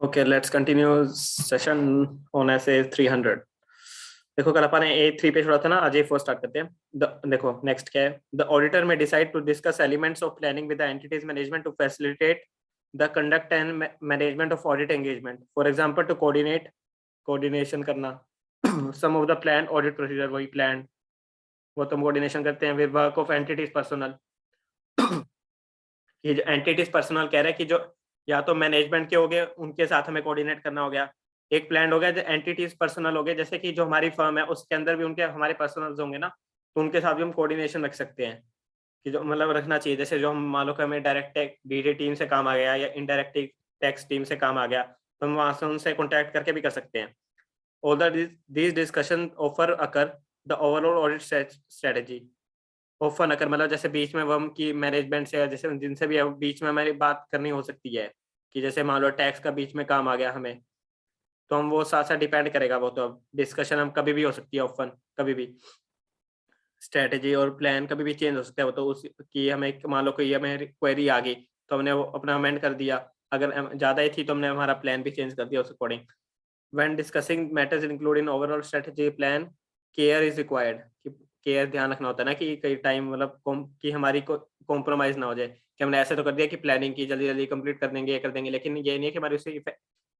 Okay, let's continue session on SA 300। देखो कल अपन ने A3 पे छोड़ा था ना, आज A4 स्टार्ट करते हैं। देखो नेक्स्ट क्या है। The auditor may decide to discuss elements of planning with the entity's management to facilitate the conduct and management of audit engagement. For example to coordination करना some of the plan audit procedure, वही plan वो तुम coordination करते हैं with work of entities personnel. ये जो entities personal कह रहा है कि जो या तो मैनेजमेंट के हो गए उनके साथ हमें कोऑर्डिनेट करना हो गया, एक प्लान हो गया जो एंटिटीज पर्सनल हो गए, जैसे कि जो हमारी फर्म है उसके अंदर भी उनके हमारे पर्सनल्स होंगे ना, तो उनके साथ भी हम कोऑर्डिनेशन रख सकते हैं कि जो मतलब रखना चाहिए। जैसे जो हम मान लो कि हमें डायरेक्ट डीडी टीम से काम आ गया या इनडायरेक्ट टैक्स टीम से काम आ गया, तो हम वहां से उनसे कॉन्टैक्ट करके भी कर सकते हैं। All these discussion offer occur the overall audit strategy. Open अगर मतलब जैसे बीच में वर्म की मैनेजमेंट से जैसे जिनसे भी बीच में हमारी बात करनी हो सकती है कि जैसे मान लो टैक्स का बीच में काम आ गया हमें, तो हम वो साथ साथ डिपेंड करेगा वो, तो अब डिस्कशन हम कभी भी हो सकती है ओपन, कभी भी स्ट्रेटेजी और प्लान कभी भी चेंज हो सकता है वो, तो उसकी हमें मान लो कोई हमें क्वेरी आ गई तो हमने वो अपना अमेंड कर दिया, अगर ज़्यादा ही थी तो हमने हमारा प्लान भी चेंज कर दिया उस according. When discussing matters include in overall strategy plan, care is required. Care ध्यान रखना होता है ना कि कई टाइम मतलब कि हमारी कॉम्प्रोमाइज ना हो जाए कि हमने ऐसे तो कर दिया कि प्लानिंग की जल्दी जल्दी कंप्लीट कर देंगे, ये कर देंगे, लेकिन ये नहीं है कि हमारी उससे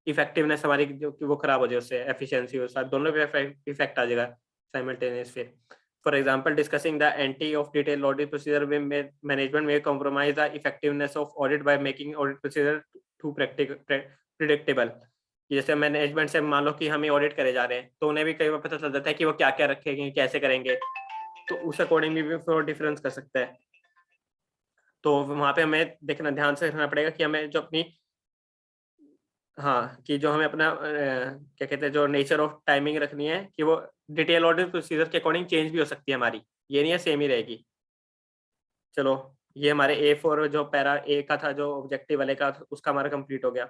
इफेक्टिवनेस हमारी जो कि वो खराब हो जाए, उससे एफिशिएंसी हो, साथ दोनों पे इफेक्ट आ जाएगा साइमल्टेनियस फिर। For example discussing the anti of detail audit procedure में मैनेजमेंट में compromise the effectiveness of audit by making audit procedure too predictable. जैसे मैनेजमेंट से मान लो कि हम ऑडिट करे जा रहे हैं तो उन्हें भी कई बार पता चल जाता है कि वो क्या क्या रखेंगे, कैसे करेंगे, तो उस अकॉर्डिंग भी डिफरेंस कर सकता है। तो वहां पे हमें देखना, ध्यान से रखना पड़ेगा कि हमें जो अपनी हाँ कि जो हमें अपना क्या कहते हैं जो नेचर ऑफ टाइमिंग रखनी है कि वो डिटेल ऑडिट प्रोसीजर के अकॉर्डिंग चेंज भी हो सकती है हमारी, ये नहीं है सेम ही रहेगी। चलो ये हमारे A4 जो पैरा ए का था जो ऑब्जेक्टिव वाले का उसका हमारा कंप्लीट हो गया,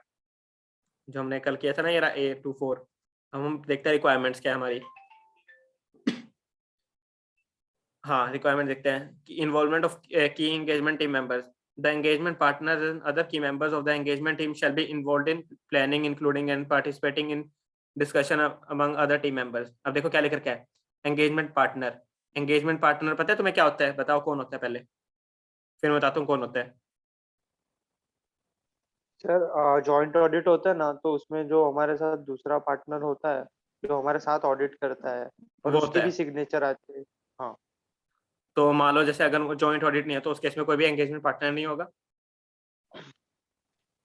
जो हमने कल किया था ना, ये रहा A24। हम देखते हैं रिक्वायरमेंट्स क्या है हमारी। हाँ रिक्वायरमेंट देखते हैं कि involvement of key engagement team members, the engagement partners and other key members of the engagement team shall be involved in planning including and participating in discussion among other team members. अब देखो क्या लिखा है, engagement partner. Engagement partner पता है तुम्हें क्या होता है? बताओ कौन होता है पहले, फिर मैं बताता हूँ कौन होता है। सर जॉइंट ऑडिट होता है ना, तो उसमें जो हमारे साथ दूसरा पार्टनर होता है जो हमारे साथ ऑडिट करता है और वो होता उसकी भी है। सिग्नेचर आती है। हाँ। तो मान लो जैसे अगर वो जॉइंट ऑडिट नहीं है तो उस केस में कोई भी एंगेजमेंट पार्टनर नहीं होगा।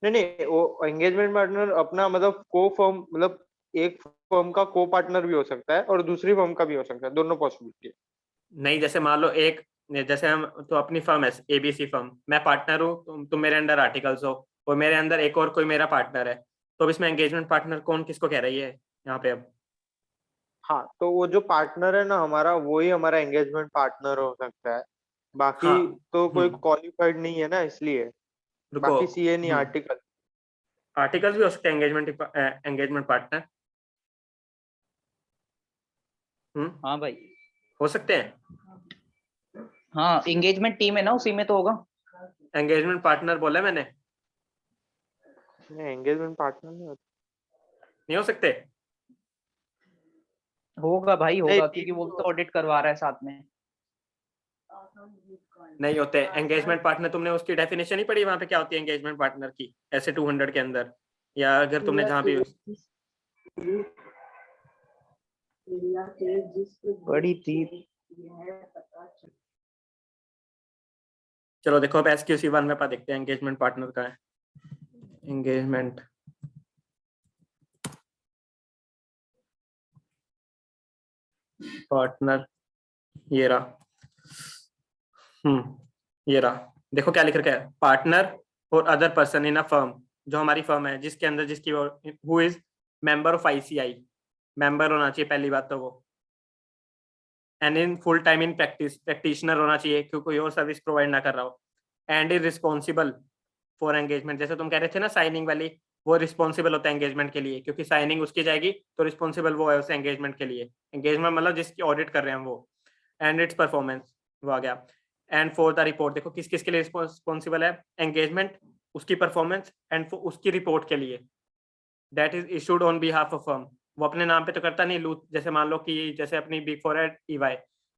नहीं नहीं, वो एंगेजमेंट पार्टनर अपना मतलब को फर्म, मतलब एक फर्म का को पार्टनर भी हो सकता है और दूसरी फर्म का भी हो सकता है, दोनों पॉसिबिलिटी है। नहीं जैसे मान लो एक, जैसे हम तो अपनी फर्म है ABC फर्म, मैं पार्टनर हूँ, तुम मेरे अंडर आर्टिकल्स हो और मेरे अंदर एक और कोई मेरा पार्टनर है, तो अब इसमें एंगेजमेंट पार्टनर कौन किसको कह रही है यहाँ पे अब? हाँ, तो वो जो पार्टनर है ना हमारा, वो ही हमारा एंगेजमेंट पार्टनर हो सकता है। बाकी हाँ। तो कोई हम्म। क्वालिफाइड नहीं है ना, इसलिए। रुको। बाकी सीए नहीं, हम्म। आर्टिकल। आर्टिकल्स भी हो सकते हैं एंगेजमेंट पार्टनर। हम्म। हाँ भाई। हो सकते हैं। हाँ, एंगेजमेंट टीम है ना, उसी में तो होगा। एंगेजमेंट पार्टनर बोला मैंने, नहीं, एंगेजमेंट पार्टनर नहीं होता। नहीं हो सकते। होगा भाई, नहीं, होगा, क्योंकि टीम वो भी तो तो ऑडिट करवा रहा है साथ में। नहीं होते एंगेजमेंट पार्टनर, तुमने उसकी डेफिनेशन ही पढ़ी वहां पे क्या होती है एंगेजमेंट पार्टनर की, ऐसे 200 के अंदर, या अगर तुमने जहाँ भी बड़ी थी। चलो देखो अब SQC1 में पा देखते हैं एंगेजमेंट पार्टनर का है। एंगेजमेंट पार्टनर ये रहा। ये रहा। देखो क्या लिख रखा है, पार्टनर और other person in a firm, जो हमारी फर्म है जिसके अंदर जिसकी who is member of ICI, member होना चाहिए पहली बात तो वो, and in full time in practitioner होना चाहिए क्योंकि कोई और सर्विस प्रोवाइड ना कर रहा हो, and is responsible for engagement. जैसे तुम कह रहे थे ना साइनिंग वाली, वो रिस्पॉन्सिबल होता है एंगेजमेंट के लिए क्योंकि साइनिंग उसकी जाएगी, तो रिस्पॉन्सिबल वो है उस एंगेजमेंट के लिए। एंगेजमेंट मतलब जिसकी ऑडिट कर रहे हैं वो। एंड इट्स परफॉर्मेंस, वो आ गया। एंड फॉर द रिपोर्ट, देखो किस किस के लिए रिस्पॉन्सिबल है एंगेजमेंट, उसकी परफॉर्मेंस एंड उसकी रिपोर्ट के लिए। That is issued on behalf of firm. वो अपने नाम पे तो करता नहीं, लूथ जैसे मान लो कि जैसे अपनी बिग फोर है EY,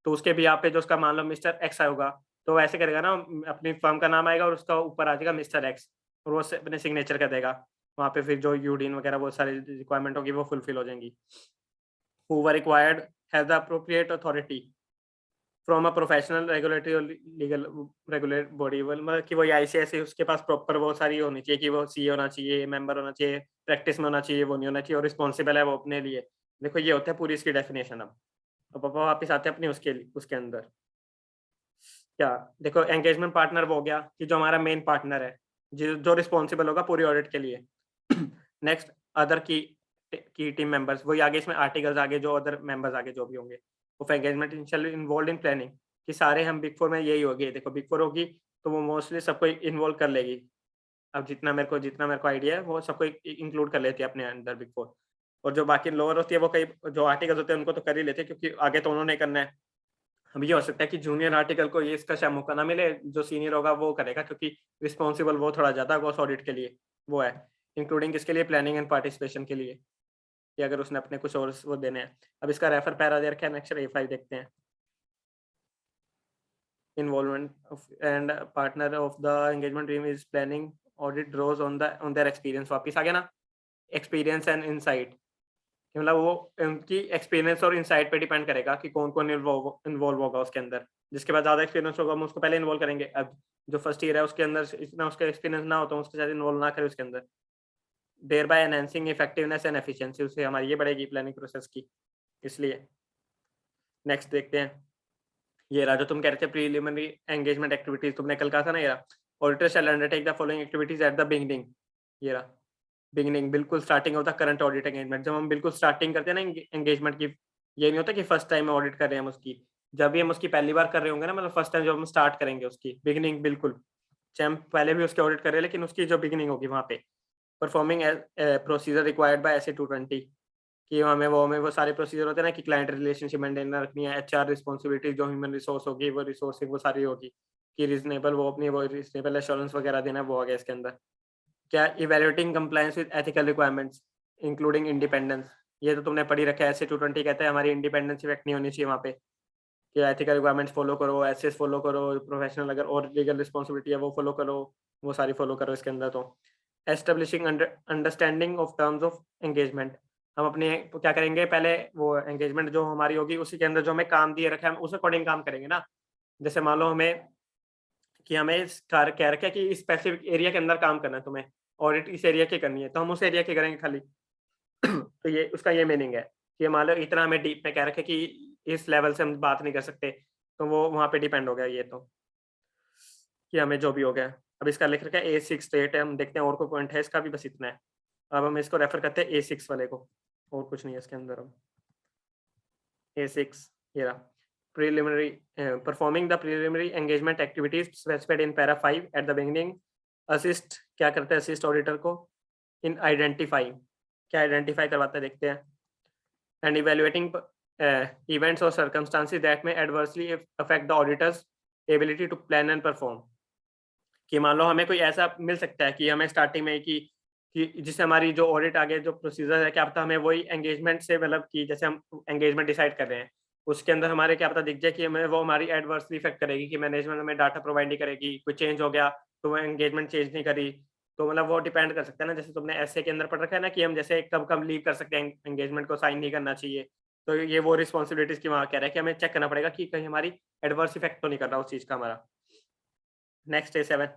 तो उसके बिहाफ पे जो उसका मान लो मिस्टर एक्स होगा, तो वो ऐसे करेगा ना, अपनी फर्म का नाम आएगा और उसका ऊपर आ जाएगा मिस्टर एक्स, और वो अपने सिग्नेचर कर देगा वहाँ पे, फिर जो यूडीन वगैरह वो सारी रिक्वायरमेंट होगी वो फुलफिल हो जाएंगी। Hoover required has the appropriate authority from a professional regulatory और लीगल रेगुलेट बॉडी, मतलब कि वो ICS उसके पास प्रॉपर वो सारी होनी चाहिए कि वो CA होना चाहिए, मेंबर होना चाहिए, प्रैक्टिस में होना चाहिए, वो नहीं होना चाहिए, और रिस्पॉन्सिबल है वो अपने लिए। देखो ये होता है पूरी इसकी डेफिनेशन। अब पापा वापस आते हैं अपनी उसके अंदर क्या, देखो एंगेजमेंट पार्टनर वो हो गया कि जो हमारा मेन पार्टनर है, जो रिस्पॉन्सिबल होगा पूरी ऑडिट के लिए। नेक्स्ट अदर की टीम मेंबर्स, वही आगे इसमें आर्टिकल्स आगे जो अदर मेंबर्स आगे जो भी होंगे, of engagement involve in planning, कि सारे हम बिग फोर में यही होगी। देखो बिग फोर होगी तो वो मोस्टली सबको इन्वॉल्व कर लेगी। अब जितना मेरे को आइडिया है वो सबको इंक्लूड कर लेती है अपने अंदर बिग फोर। और जो बाकी लोअर होती है वो कई जो आर्टिकल्स होते हैं उनको तो कर ही लेते हैं, क्योंकि आगे तो उन्होंने करना है। अब ये हो सकता है कि जूनियर आर्टिकल को ये इसका शायद मौका ना मिले, जो सीनियर होगा वो करेगा, क्योंकि रिस्पॉन्सिबल वो थोड़ा ज्यादा गॉस ऑडिट के लिए वो है, इंक्लूडिंग किसके लिए, प्लानिंग एंड पार्टिसिपेशन के लिए, कि अगर उसने अपने कुछ और वो देने हैं। अब इसका रेफर पैरा दे रखा है, नेक्स्ट A5 देखते हैं। Involvement and partner of the engagement team is planning audit draws on their experience. वापिस आ गया ना, एक्सपीरियंस एंड इनसाइट, मतलब वो उनकी एक्सपीरियंस और इनसाइट पे डिपेंड करेगा कि कौन कौन इन्वॉल्व होगा उसके अंदर। जिसके बाद ज्यादा एक्सपीरियंस होगा हम उसको पहले इन्वॉल्व करेंगे। अब जो फर्स्ट ईयर है उसके अंदर इतना उसका एक्सपीरियंस ना हो तो उसके साथ इन्वॉल्व ना करें उसके अंदर। Thereby enhancing effectiveness and efficiency, उससे हमारी ये बढ़ेगी प्लानिंग प्रोसेस की, इसलिए। नेक्स्ट देखते हैं, ये रहा जो तुम कह रहे थे प्रीलिमिनरी एंगेजमेंट एक्टिविटीज, तुमने कल कहा था ना, ये रहा auditor shall undertake the following activities at the beginning. ये रहा बिगिनिंग, बिल्कुल स्टार्टिंग होता है करंट ऑडिट एंगेजमेंट। जब हम बिल्कुल स्टार्टिंग करते हैं ना एंगेजमेंट की, ये नहीं होता कि फर्स्ट टाइम ऑडिट कर रहे हैं हम उसकी, जब भी हम उसकी पहली बार कर रहे होंगे ना, मतलब फर्स्ट टाइम जब हम स्टार्ट करेंगे उसकी बिगिनिंग, बिल्कुल चाहे हम पहले भी उसके ऑडिट कर रहे हैं, लेकिन उसकी जो बिगिनिंग होगी वहाँ पे performing procedure required by SA 220, कि हमें वो सारे प्रोसीजर होते हैं ना, कि क्लाइंट रिलेशनशिप मेंटेन रखनी है, HR रिस्पॉन्सिबिलिटी जो ह्यूमन रिसोर्स होगी वो रिसोर्सिंग वो सारी होगी, कि रीजनेबल वो अपनी वो रीजनेबल एश्योरेंस वगैरह देना वो आ गया इसके अंदर। क्या evaluating compliance with ethical requirements including independence, ये तो तुमने पढ़ी रखा है। SA 220 कहता है हमारी इंडिपेंडेंस इफेक्ट नहीं होनी चाहिए वहाँ पे, कि एथिकल रिक्वायरमेंट्स फॉलो करो, SS फॉलो करो, प्रोफेशनल अगर और लीगल रिस्पॉन्सिबिलिटी है वो फॉलो करो, वो सारी फॉलो करो इसके अंदर। तो establishing understanding of terms of engagement, हम अपने क्या करेंगे, पहले वो एंगेजमेंट जो हमारी होगी उसी के अंदर जो हमें काम दिए रखा है हम उस अकॉर्डिंग काम करेंगे ना। जैसे मान लो हमें कि हमें कह रखा है कि इस स्पेसिफिक एरिया के अंदर काम करना है तुम्हें, ऑडिट इस एरिया की करनी है, तो हम उस एरिया की करेंगे खाली। तो ये उसका ये मीनिंग है कि मान लो इतना हमें डीप में कह रखे कि इस लेवल से हम बात नहीं कर सकते, तो वो वहाँ पे डिपेंड हो गया ये, तो कि हमें जो भी हो गया। अब इसका लिख रखा है A6 स्टेट है, हम देखते हैं और कोई पॉइंट है इसका भी, बस इतना है। अब हम इसको रेफर करते हैं A6 वाले को, और कुछ नहीं है इसके अंदर। अब A6 ये रहा, preliminary performing the preliminary engagement activities specified in para 5 at the beginning, assist क्या करता है, assist auditor को in identifying, क्या आइडेंटिफाई करवाता है देखते हैं, and evaluating events or circumstances that may adversely affect the auditor's ability to plan and perform, कि मान लो हमें कोई ऐसा मिल सकता है कि हमें स्टार्टिंग में कि जिससे हमारी जो ऑडिट आगे जो प्रोसीजर है, क्या पता हमें वही एंगेजमेंट से मतलब कि जैसे हम एंगेजमेंट डिसाइड कर रहे हैं उसके अंदर हमारे क्या पता दिख जाए कि हमें वो हमारी एडवर्सली इफेक्ट करेगी, कि मैनेजमेंट हमें डाटा प्रोवाइड नहीं करेगी, कोई चेंज हो गया तो वो एंगेजमेंट चेंज नहीं करी, तो मतलब वो डिपेंड कर सकता है ना। जैसे तुमने ऐसे के अंदर पढ़ रखा है ना कि हम जैसे कब कब लीव कर सकते हैं, एंगेजमेंट को साइन नहीं करना चाहिए, तो ये वो रिस्पॉन्सिबिलिटीज की वहाँ कह रहा है कि हमें चेक करना पड़ेगा कि कहीं हमारी एडवर्स इफेक्ट तो नहीं कर रहा उस चीज का हमारा। नेक्स्ट A7,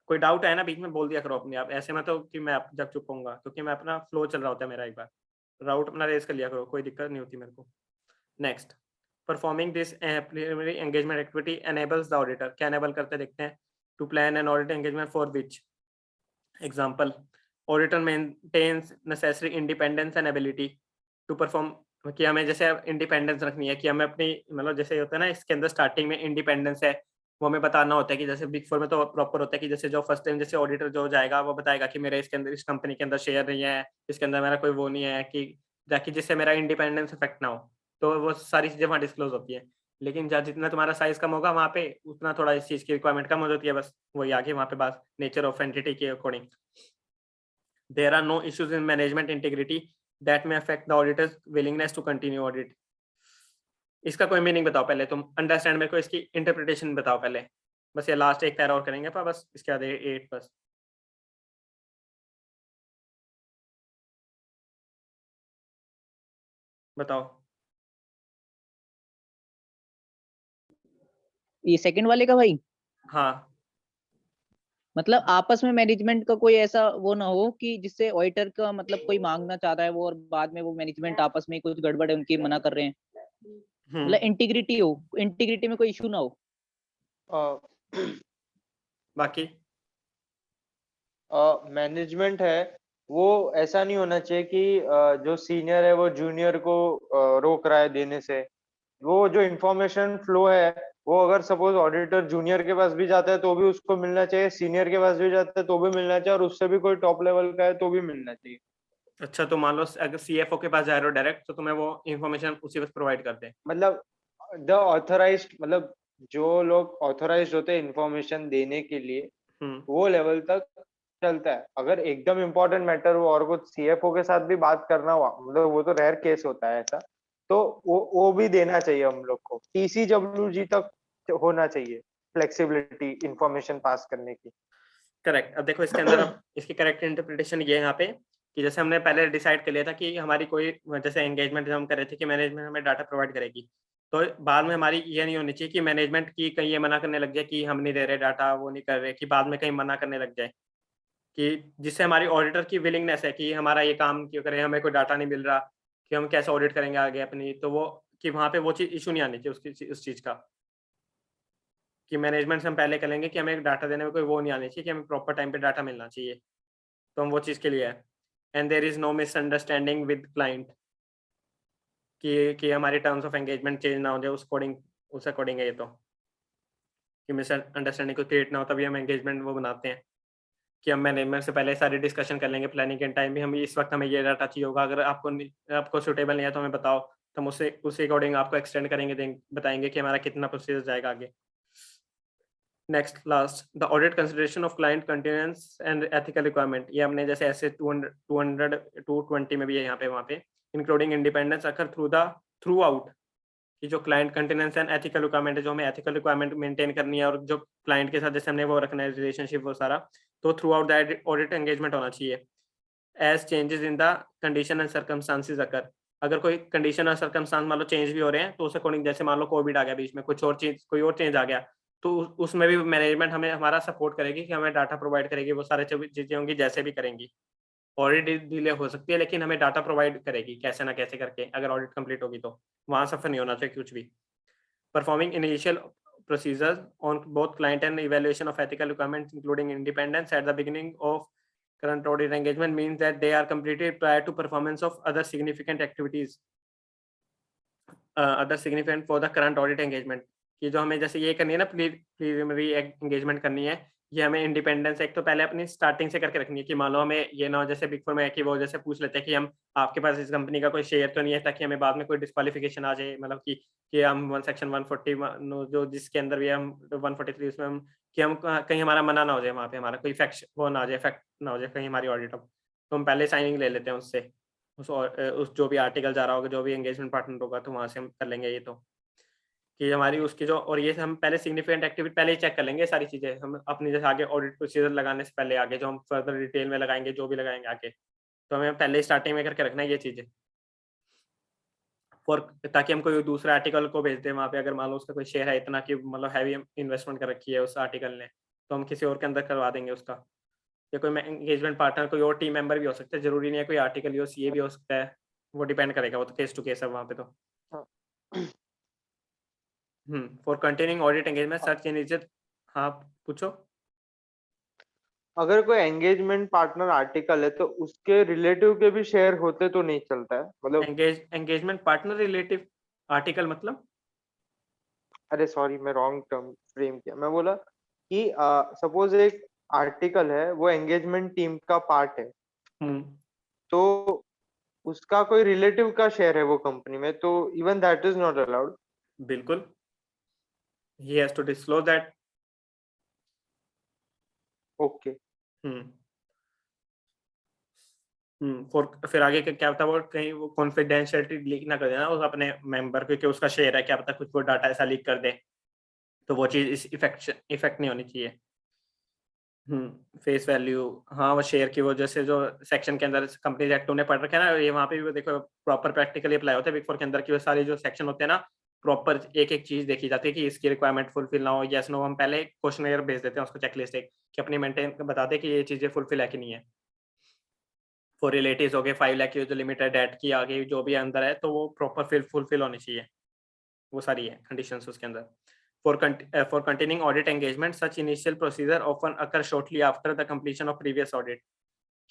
कोई डाउट है ना बीच में बोल दिया करो अपने आप, ऐसे में तो कि मैं जब चुप होऊंगा, क्योंकि मैं अपना फ्लो चल रहा होता है मेरा, एक बार राउट अपना रेस कर लिया करो, कोई दिक्कत नहीं होती मेरे को। Next, performing this preliminary engagement activity enables the auditor, क्या एनेबल करते देखते हैं, to plan an audit engagement for which example auditor maintains necessary independence and ability to perform, कि हमें जैसे इंडिपेंडेंस रखनी है, कि हमें अपनी मतलब जैसे होता है ना इसके अंदर स्टार्टिंग में इंडिपेंडेंस है, वो हमें बताना होता है कि जैसे बिग फोर में तो प्रॉपर होता है कि जैसे जो फर्स्ट टाइम जैसे ऑडिटर जो जाएगा वो बताएगा कि मेरे इसके अंदर इस कंपनी के अंदर शेयर नहीं है, इसके अंदर मेरा कोई वो नहीं है, कि ताकि जिससे मेरा इंडिपेंडेंस इफेक्ट ना हो, तो वो सारी चीजें वहाँ डिस्क्लोज होती है। लेकिन जहाँ जितना तुम्हारा साइज कम होगा वहाँ पे उतना थोड़ा इस चीज की रिक्वायरमेंट कम हो जाती है, बस वही आगे वहाँ पे बात नेचर ऑफ एंटिटी के according. there are no issues in management integrity that may affect the auditor's willingness to continue audit. इसका कोई मीनिंग बताओ पहले, तुम अंडरस्टैंड मेरे को इसकी इंटरप्रिटेशन बताओ पहले, बस ये लास्ट एक पैरा और करेंगे पर बस इसके बाद 8 बस। बताओ। ये सेकंड वाले का भाई, हाँ मतलब आपस में मैनेजमेंट का कोई ऐसा वो ना हो कि जिससे ऑडिटर का मतलब कोई मांगना चाह रहा है वो और बाद में वो मैनेजमेंट आपस में कुछ गड़बड़ है उनकी मना कर रहे हैं, मतलब इंटीग्रिटी हो, इंटीग्रिटी में कोई इशू ना हो। बाकी मैनेजमेंट है वो ऐसा नहीं होना चाहिए कि जो सीनियर है वो जूनियर को रोक रहा है देने से। वो जो इंफॉर्मेशन फ्लो है वो अगर सपोज ऑडिटर जूनियर के पास भी जाता है तो भी उसको मिलना चाहिए, सीनियर के पास भी जाता है तो भी मिलना चाहिए, और उससे भी कोई टॉप लेवल का है तो भी मिलना चाहिए। अच्छा, तो मान लो अगर सीएफओ के पास जा रहे हो डायरेक्ट तो तुम्हें वो इन्फॉर्मेशन उसी वक्त प्रोवाइड करते हैं। मतलब द ऑथराइज्ड, मतलब जो लोग ऑथराइज्ड होते हैं इंफॉर्मेशन देने के लिए वो लेवल तक चलता है। अगर एकदम इम्पोर्टेंट मैटर हो और कुछ सीएफओ के साथ भी बात करना हुआ, मतलब वो तो रेयर केस होता है ऐसा, तो वो भी देना चाहिए हम लोग को। टीसीडब्ल्यूजी तक होना चाहिए फ्लेक्सिबिलिटी इंफॉर्मेशन पास करने की। करेक्ट। अब देखो इसके अंदर अब इसकी करेक्ट इंटरप्रिटेशन ये यहाँ पे कि जैसे हमने पहले डिसाइड कर लिया था कि हमारी कोई जैसे एंगेजमेंट हम कर रहे थे कि मैनेजमेंट हमें डाटा प्रोवाइड करेगी, तो बाद में हमारी ये नहीं होनी चाहिए कि मैनेजमेंट की कहीं ये मना करने लग जाए कि हम नहीं दे रहे डाटा, वो नहीं कर रहे, कि बाद में कहीं मना करने लग जाए, कि जिससे हमारी ऑडिटर की विलिंगनेस है कि हमारा ये काम क्यों करें, हमें कोई डाटा नहीं मिल रहा, कि हम कैसे ऑडिट करेंगे आगे अपनी, तो वो कि वहाँ पे वो चीज़ इशू नहीं आनी चाहिए उसकी, उस चीज़ का कि मैनेजमेंट से हम पहले कर लेंगे कि हमें डाटा देने में कोई वो नहीं आनी चाहिए, कि हमें प्रॉपर टाइम पे डाटा मिलना चाहिए, तो हम वो चीज़ के लिए है। And there is no misunderstanding with client, कि हमारी टर्म्स ऑफ एंगेजमेंट चेंज ना हो जाए उस अकॉर्डिंग है ये, तो कि मिसअंडरस्टैंडिंग को क्रिएट ना हो, तभी हम एंगेजमेंट वो बनाते हैं कि हम मैनेजमेंट से पहले सारी डिस्कशन कर लेंगे प्लानिंग के टाइम भी, हम इस वक्त हमें ये डाटा चाहिए होगा, अगर आपको सूटेबल नहीं है तो हमें बताओ, तो हम उसी अकॉर्डिंग आपको एक्सटेंड करेंगे, बताएंगे कि हमारा कितना प्रोसीजर जाएगा आगे। Next last, the audit consideration of client continuance and ethical requirement, ये हमने जैसे ऐसे 220 में भी है यहाँ पे वहाँ पे, इंक्लूडिंग इंडिपेंडेंस अकर थ्रू आउट, कि जो client continuance and ethical requirement है, जो हमें एथिकल रिक्वायरमेंट मेंटेन करनी है और जो क्लाइंट के साथ जैसे हमने वो रखना है रिलेशनशिप वो सारा, तो throughout that audit engagement होना चाहिए। As changes in the condition and circumstances occur, अगर कोई कंडीशन और सर्कमस्टांस मान लो चेंज भी हो रहे हैं तो उस अकॉर्डिंग, जैसे मान लो कोविड आ गया बीच में, कोई और चेंज आ गया, तो उसमें भी मैनेजमेंट हमें हमारा सपोर्ट करेगी कि हमें डाटा प्रोवाइड करेगी, वो सारे चीजें होंगी जैसे भी करेंगी। ऑडिट डिले हो सकती है लेकिन हमें डाटा प्रोवाइड करेगी कैसे ना कैसे करके, अगर ऑडिट कंप्लीट होगी तो वहां सफर नहीं होना चाहिए कुछ भी। Performing initial procedures on both client and evaluation of ethical requirements including independence at the beginning of current audit engagement means that they are completed prior to performance of other significant activities other significant for the current audit engagement, कि जो हमें जैसे ये करनी है ना preliminary engagement करनी है, ये हमें इंडिपेंडेंस एक तो पहले अपनी स्टार्टिंग से करके रखनी है, कि मान लो हमें ये ना हो जैसे बिग फोर में है कि वो जैसे पूछ लेते हैं कि हम आपके पास इस कंपनी का कोई शेयर तो नहीं है, ताकि हमें बाद में कोई डिस्क्वालिफिकेशन आ जाए, मतलब कि हम सेक्शन 140 जो जिसके अंदर भी हम 143 उसमें हम कि हम कहीं हमारा मना ना हो जाए, वहाँ पे हमारा कोई फैक्ट वो ना हो जाए, फैक्ट ना हो जाए कहीं हमारी ऑडिट अब, तो हम पहले साइनिंग ले लेते हैं उससे, उस जो भी आर्टिकल जा रहा होगा, जो भी एंगेजमेंट पार्टनर होगा, तो वहाँ से हम कर लेंगे ये, तो कि हमारी उसकी जो, और ये हम पहले सिग्निफिकेंट एक्टिविटी पहले ही चेक कर लेंगे, सारी चीजें हम अपनी जैसे आगे ऑडिट प्रोसीजर लगाने से पहले आगे जो हम फर्दर डिटेल में लगाएंगे, जो भी लगाएंगे आगे, तो हमें पहले स्टार्टिंग में करके रखना है ये चीजें, फॉर ताकि हम कोई दूसरे आर्टिकल को भेज दें वहाँ पे, अगर मान लो उसका कोई शेयर है इतना कि मतलब हैवी इन्वेस्टमेंट कर रखी है उस आर्टिकल ने, तो हम किसी और के अंदर करवा देंगे उसका, या कोई एंगेजमेंट पार्टनर कोई और टीम मेंबर भी हो सकता है, जरूरी नहीं है कोई आर्टिकल ही हो, सीए भी हो सकता है, वो डिपेंड करेगा, वो तो केस टू केस है वहाँ पे तो। For continuing audit engagement search in, हाँ पूछो। अगर कोई एंगेजमेंट पार्टनर आर्टिकल है तो उसके रिलेटिव के भी शेयर होते तो नहीं चलता है, मतलब एंगेजमेंट पार्टनर रिलेटिव आर्टिकल मतलब, अरे सॉरी मैं रॉन्ग टर्म फ्रेम किया, मैं बोला कि सपोज एक आर्टिकल है वो एंगेजमेंट टीम का पार्ट है, तो उसका कोई रिलेटिव का शेयर है वो कंपनी में, तो even that is not allowed. बिल्कुल, he has to disclose that। Okay. फिर आगे क्या पता वो कहीं वो कॉन्फिडेंशियलिटी लीक ना कर देना उस अपने मेंबर, क्योंकि उसका शेयर है, क्या पता कुछ वो डाटा ऐसा लीक कर दे, तो वो चीज इस इफेक्ट नहीं होनी चाहिए। फेस वैल्यू, हाँ वो शेयर की वजह से जो सेक्शन के अंदर कंपनीज एक्ट ने पढ़ रखे हैं ना, ये वहाँ पे भी देखो प्रॉपर प्रैक्टिकली अप्लाई होता है बिग फोर के अंदर की, वो सारी जो सेक्शन होते हैं ना, प्रॉपर एक एक चीज देखी जाती है कि इसकी रिक्वायरमेंट फुलफिल ना हो, यस नो, हम पहले क्वेश्चन भेज देते हैं उसको, चेकलिस्ट एक कि अपनी मेंटेन बताते कि ये चीजें फुलफिल है कि नहीं है। फॉर रिलेटिव्स हो गए 5 लाख की जो लिमिटेड डेट की आगे जो भी अंदर है, तो वो प्रॉपर फुलफिल होनी चाहिए, वो सारी है कंडीशंस उसके अंदर। For continuing audit engagement, such initial procedure often occur shortly after the completion of previous audit.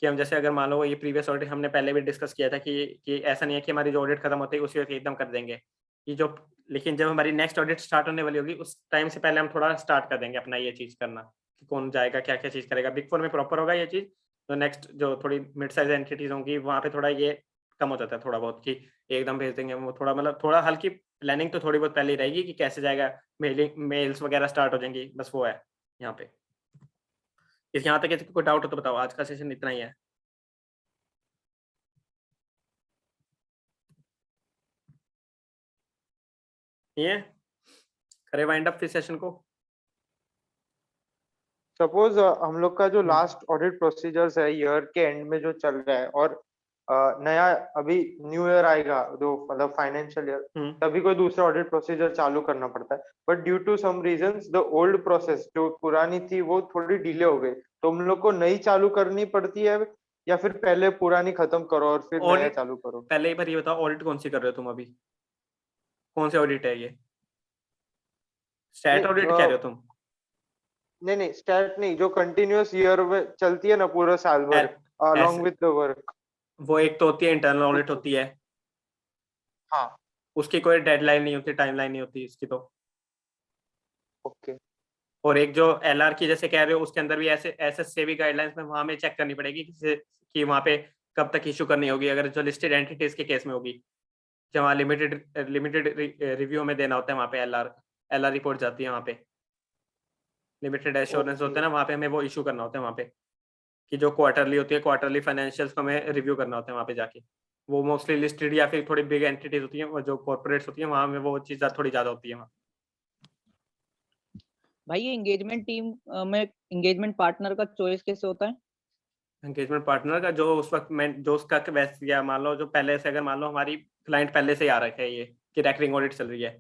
कि हम जैसे अगर मान लो ये प्रीवियस ऑडिट हमने पहले भी डिस्कस किया था कि ऐसा नहीं है कि हमारी जो ऑडिट खत्म होती है उसी वक्त एकदम कर देंगे कि जो, लेकिन जब हमारी नेक्स्ट ऑडिट स्टार्ट होने वाली होगी उस टाइम से पहले हम थोड़ा स्टार्ट कर देंगे अपना ये चीज करना कि कौन जाएगा, क्या क्या चीज करेगा। बिग फोर में प्रॉपर होगा ये चीज, तो नेक्स्ट जो थोड़ी मिड साइज एंटिटीज होंगी वहाँ पे थोड़ा ये कम हो जाता है थोड़ा बहुत कि एकदम भेज देंगे, वो थोड़ा मतलब थोड़ा हल्की प्लानिंग तो थोड़ी बहुत पहले ही रहेगी कि कैसे जाएगा, मेल्स वगैरह स्टार्ट हो जाएंगी, बस वो है यहाँ पे। इस यहाँ तक किसी को डाउट हो तो बताओ, आज का सेशन इतना ही है। ये करे वाइंड अप फिर सेशन को। सपोज हम लोग का जो लास्ट ऑडिट प्रोसीजर्स है ईयर के एंड में जो चल रहा है, और नया अभी न्यू ईयर आएगा जो मतलब फाइनेंशियल ईयर, तभी कोई दूसरा ऑडिट प्रोसीजर चालू करना पड़ता है, but due to some reasons the old process जो पुरानी थी वो थोड़ी डिले हो गई, तो हम लोग को नई चालू करनी पड़ती है या फिर पहले पुरानी खत्म करो और फिर नया चालू करो? पहले एक बार ये बताओ ऑडिट कौन सी कर रहे हो तुम अभी, कौन सी ऑडिट है ये? स्टैट ऑडिट कह रहे हो तुम? नहीं स्टैट नहीं, जो कंटिन्यूअस ईयर में चलती है ना पूरा साल भर अलोंग विद द वर्क। वो एक तो होती है इंटरनल ऑडिट होती है, हाँ उसकी कोई डेडलाइन नहीं होती, टाइमलाइन नहीं होती इसकी तो। ओके। और एक जो एलआर की जैसे कह रहे हो उसके अंदर भी ऐसे एसएस भी गाइडलाइंस में वहां में चेक करनी पड़ेगी कि वहां पे कब तक इशू करनी होगी, अगर जो लिस्टेड एंटिटीज के केस में होगी, जहाँ लिमिटेड रिव्यू में देना होता है वहाँ पे एलआर रिपोर्ट जाती है वहाँ पे, लिमिटेड एश्योरेंस होता है ना, वहाँ पे हमें वो इशू करना होता है वहाँ पे, कि जो क्वार्टरली होती है क्वार्टरली फाइनेंशियल्स को हमें रिव्यू करना होता है वहाँ पे जाके। वो मोस्टली लिस्टेड या फिर थोड़ी बिग एंटिटीज होती हैं, जो कॉर्पोरेट्स होती हैं, वहाँ में वो चीज़ थोड़ी ज़्यादा होती है वहाँ। भाई ये एंगेजमेंट टीम में एंगेजमेंट पार्टनर का चॉइस कैसे होता है? एंगेजमेंट पार्टनर का जो उस वक्त मैं जो उसका वैसे, या मान लो जो पहले से, अगर मान लो हमारी क्लाइंट पहले से आ रखा है ये कि रेकरिंग ऑडिट चल रही है,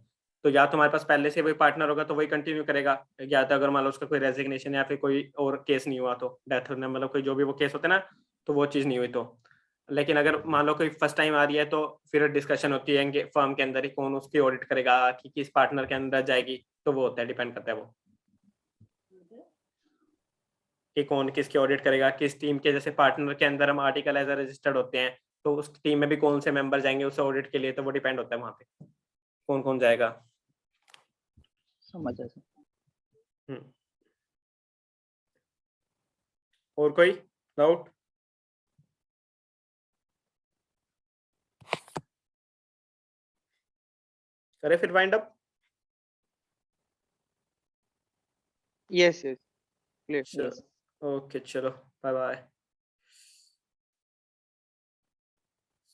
तो या तुम्हारे पास पहले से वही पार्टनर होगा तो वही कंटिन्यू करेगा, या तो अगर मान लो उसका कोई रेजिग्नेशन या फिर कोई और केस नहीं हुआ तो डेथ होने, मतलब कोई जो भी वो केस होते हैं ना, तो वो चीज़ नहीं हुई तो। लेकिन अगर मान लो कोई फर्स्ट टाइम आ रही है तो फिर डिस्कशन होती है फर्म के अंदर ही कौन उसकी ऑडिट करेगा, कि किस पार्टनर के अंदर जाएगी, तो वो होता है, डिपेंड करता है वो कि कौन किसकी ऑडिट करेगा, किस टीम के, जैसे पार्टनर के अंदर हम आर्टिकल एज रजिस्टर्ड होते हैं, तो उस टीम में भी कौन से मेंबर जाएंगे उस ऑडिट के लिए, तो वो डिपेंड होता है वहां पे कौन कौन जाएगा। समझ गया। और कोई डाउट? करे फिर wind up. Yes yes clear. Okay चलो बाय बाय।